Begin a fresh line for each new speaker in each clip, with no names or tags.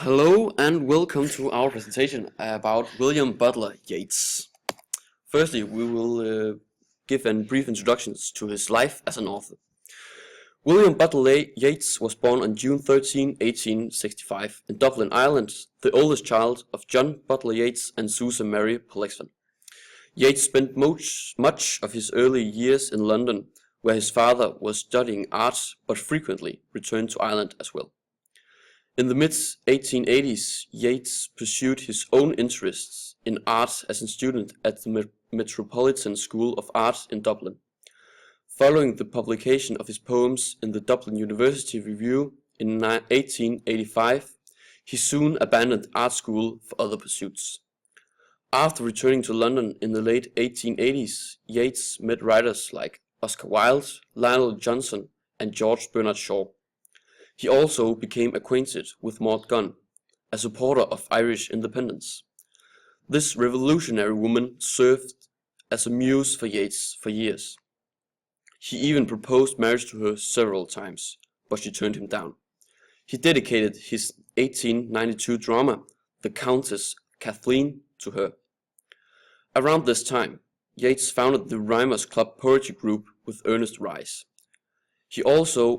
Hello and welcome to our presentation about Wiliam Butler Yeats. Firstly, we will give a brief introduction to his life as an author. Wiliam Butler Yeats was born on June 13, 1865 in Dublin, Ireland, the oldest child of John Butler Yeats and Susan Mary Pollexfen. Yeats spent much of his early years in London, where his father was studying art but frequently returned to Ireland as well. In the mid-1880s, Yeats pursued his own interests in art as a student at the Metropolitan School of Art in Dublin. Following the publication of his poems in the Dublin University Review in 1885, he soon abandoned art school for other pursuits. After returning to London in the late 1880s, Yeats met writers like Oscar Wilde, Lionel Johnson, and George Bernard Shaw. He also became acquainted with Maud Gonne, a supporter of Irish independence. This revolutionary woman served as a muse for Yeats for years. He even proposed marriage to her several times, but she turned him down. He dedicated his 1892 drama, The Countess Kathleen, to her. Around this time, Yeats founded the Rhymers Club poetry group with Ernest Rhys. He also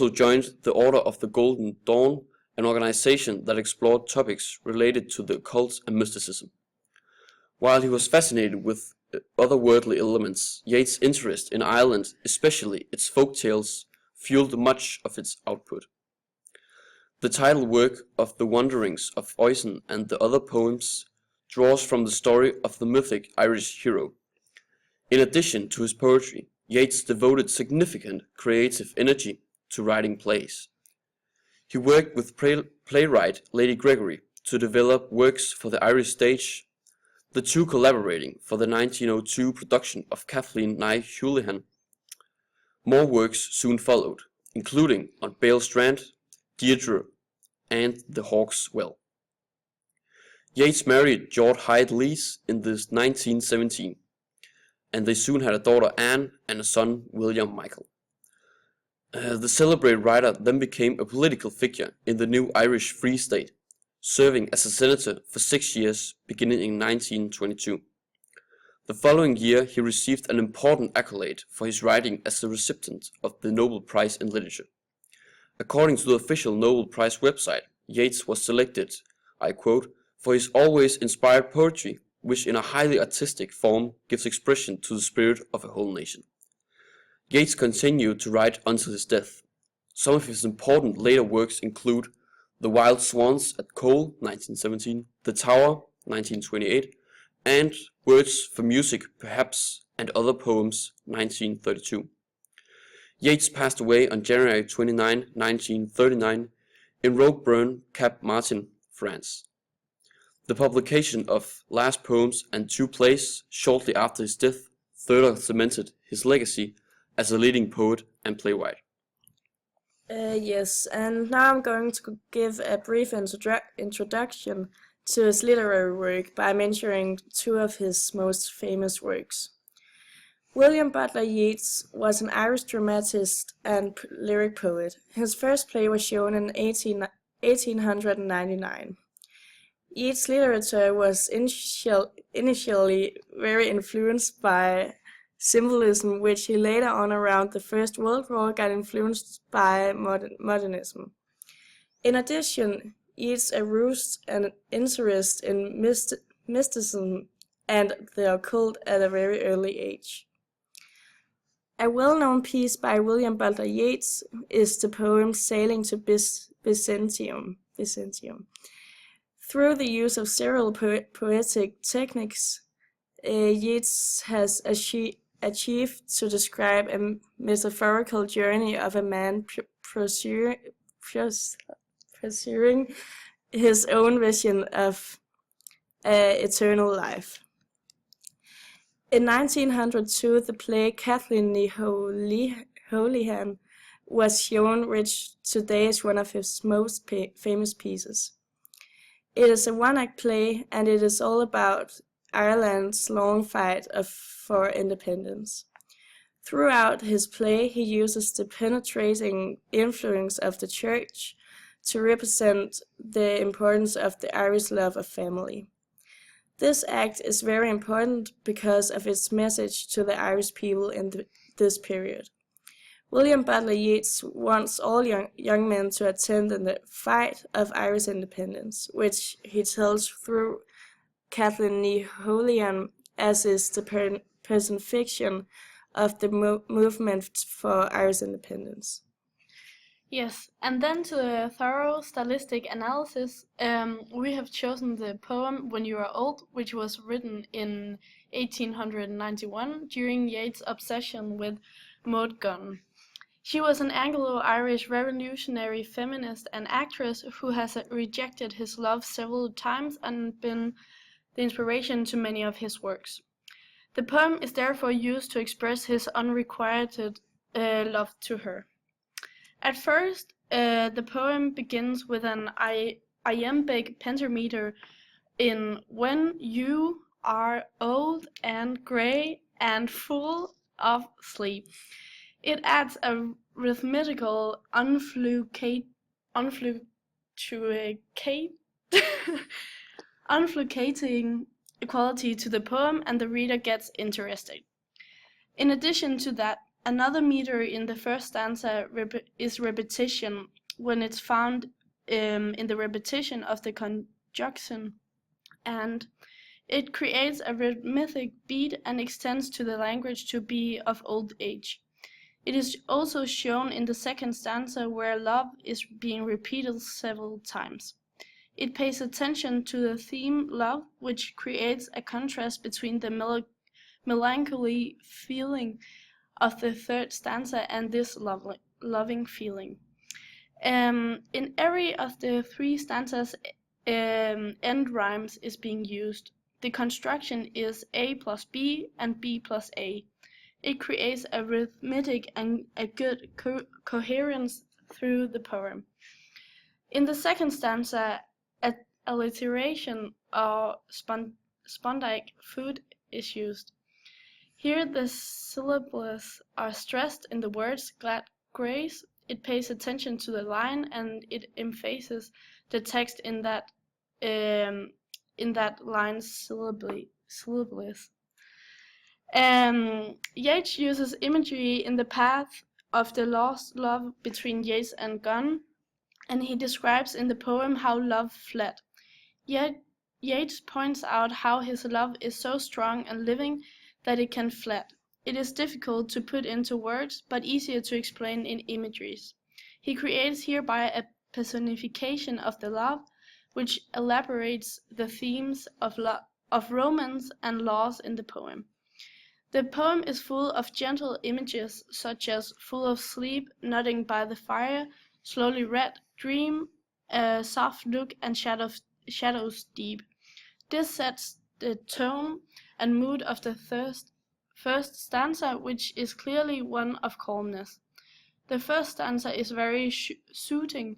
joined the Order of the Golden Dawn, an organization that explored topics related to the occult and mysticism. While he was fascinated with otherworldly elements, Yeats' interest in Ireland, especially its folk tales, fueled much of its output. The title work of The Wanderings of Oisin and the other poems draws from the story of the mythic Irish hero. In addition to his poetry, Yeats devoted significant creative energy to writing plays. He worked with playwright Lady Gregory to develop works for the Irish stage, the two collaborating for the 1902 production of Kathleen nigh Houlihan. More works soon followed, including On Bale Strand, Deirdre, and The Hawk's Well. Yeats married George Hyde Lees in 1917. And they soon had a daughter Anne and a son William Michael. The celebrated writer then became a political figure in the new Irish Free State, serving as a senator for 6 years beginning in 1922. The following year he received an important accolade for his writing as the recipient of the Nobel Prize in Literature. According to the official Nobel Prize website, Yeats was selected, I quote, for his always inspired poetry, which in a highly artistic form gives expression to the spirit of a whole nation. Yeats continued to write until his death. Some of his important later works include The Wild Swans at Cole, 1917, The Tower, 1928, and Words for Music, Perhaps, and Other Poems, 1932. Yeats passed away on January 29, 1939, in Roquebrune, Cap Martin, France. The publication of last poems and two plays shortly after his death further cemented his legacy as a leading poet and playwright.
Yes, and now I'm going to give a brief introduction to his literary work by mentioning two of his most famous works. Wiliam Butler Yeats was an Irish dramatist and lyric poet. His first play was shown in 1899. Yeats' literature was initially very influenced by symbolism, which he later on around the First World War got influenced by modernism. In addition, Yeats aroused an interest in mysticism and the occult at a very early age. A well-known piece by Wiliam Butler Yeats is the poem Sailing to Byzantium. Through the use of several poetic techniques, Yeats has achieved to describe a metaphorical journey of a man pursuing his own vision of eternal life. In 1902, the play Kathleen nigh Houlihan was shown, which today is one of his most famous pieces. It is a one-act play, and it is all about Ireland's long fight for independence. Throughout his play, he uses the penetrating influence of the church to represent the importance of the Irish love of family. This act is very important because of its message to the Irish people in this period. Wiliam Butler Yeats wants all young men to attend in the fight of Irish independence, which he tells through Kathleen Ní Holian as is the personification of the movement for Irish independence.
Yes, and then to the thorough stylistic analysis, we have chosen the poem When You Are Old, which was written in 1891 during Yeats' obsession with Maud Gonne. She was an Anglo-Irish revolutionary feminist and actress who has rejected his love several times and been the inspiration to many of his works. The poem is therefore used to express his unrequited love to her. At first, the poem begins with an iambic pentameter in When You Are Old and Grey and Full of Sleep. It adds a rhythmical unfluctuating quality to the poem, and the reader gets interested. In addition to that, another meter in the first stanza is repetition, when it's found in the repetition of the conjunction, and it creates a rhythmic beat and extends to the language to be of old age. It is also shown in the second stanza, where love is being repeated several times. It pays attention to the theme love, which creates a contrast between the melancholy feeling of the third stanza and this loving feeling. In every of the three stanzas, end rhymes is being used. The construction is A plus B and B plus A. It creates a rhythmic and a good coherence through the poem. In the second stanza, alliteration or spondic food is used. Here the syllables are stressed in the words glad grace. It pays attention to the line and it emphasizes the text in that line's syllables. Yeats uses imagery in the path of the lost love between Yeats and Gonne, and he describes in the poem how love fled. Yet Yeats points out how his love is so strong and living that it can fled. It is difficult to put into words, but easier to explain in imageries. He creates hereby a personification of the love, which elaborates the themes of romance and loss in the poem. The poem is full of gentle images, such as full of sleep, nodding by the fire, slowly read, dream, soft look, and shadows deep. This sets the tone and mood of the first stanza, which is clearly one of calmness. The first stanza is very soothing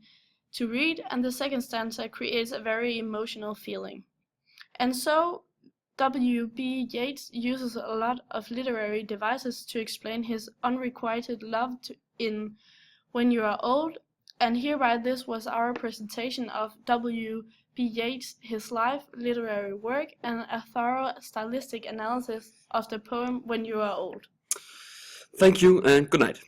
to read, and the second stanza creates a very emotional feeling. And so, W.B. Yeats uses a lot of literary devices to explain his unrequited love in When You Are Old, and hereby this was our presentation of W.B. Yeats, his life, literary work, and a thorough stylistic analysis of the poem When You Are Old.
Thank you and good night.